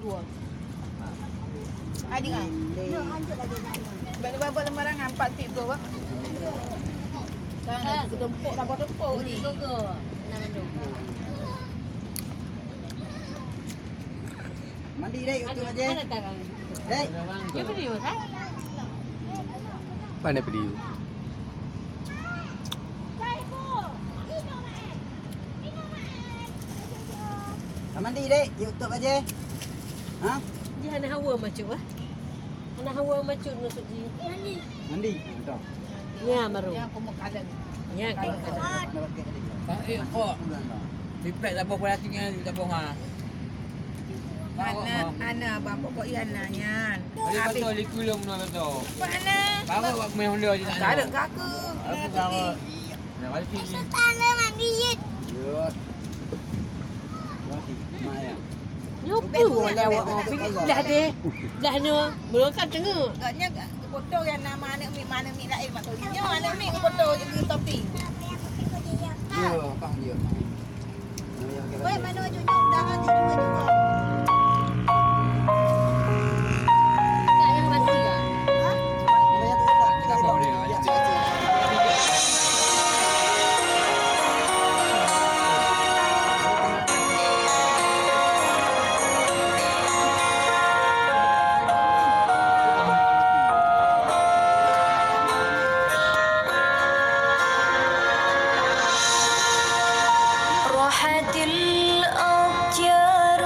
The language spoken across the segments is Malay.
dua. Ada kan? Berapa lembaran 4 tip tu apa? Kan ketempuk dah potong ni. Go. Nama tu. Mandi dek YouTube aja. Mana tarang? Dek. Dia video kan? Mana video? Mandi dek YouTube aja. Ha? Dia anak hawa macam ah. Anak hawa macam nusuk dia. Mandi. Betul. Ya maru. Yang aku mau kalah. Ya kan. Dapat kek tadi. Kok Dipek tak apa pula tinggal tak apa ha. Ana abang pokok iananya. Ada betul likulum no betul. Mana? Bawa buat main Honda je tak Tak ada ada. kakak. Aku bawa. Nak balik sini. Yo. Mati. Maya. Nyopo lah awak mau pergi. Dah deh. Dah no. Belum kan tengok. Agaknya foto yang nama anak mi lain mak tahu dia. Anak mi foto jadi topping. Yo, pang dia. Wei mana cucu dah kan juga. Tak yang mati lah. Tak apa dia. راحت الأطيار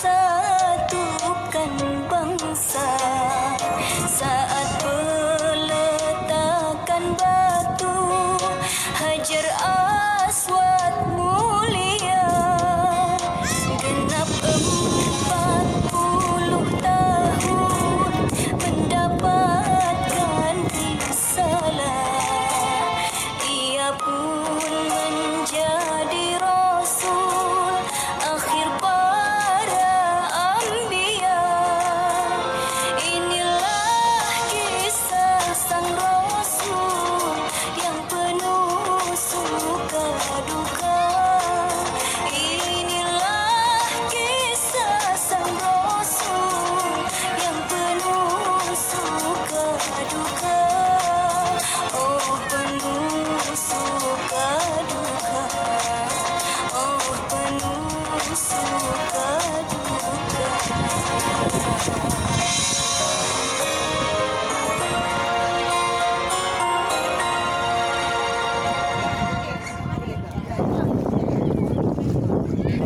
satukan bangsa. Saat peletakan batu Hajar Aswad mulia, genap 40 tahun mendapatkan risalah. Ia pun menjadi rasul akhir para anbiya. Inilah kisah sang rasul yang penuh suka duka. Inilah kisah sang rasul yang penuh suka duka. Oh penuh suka duka, oh penuh suka duka.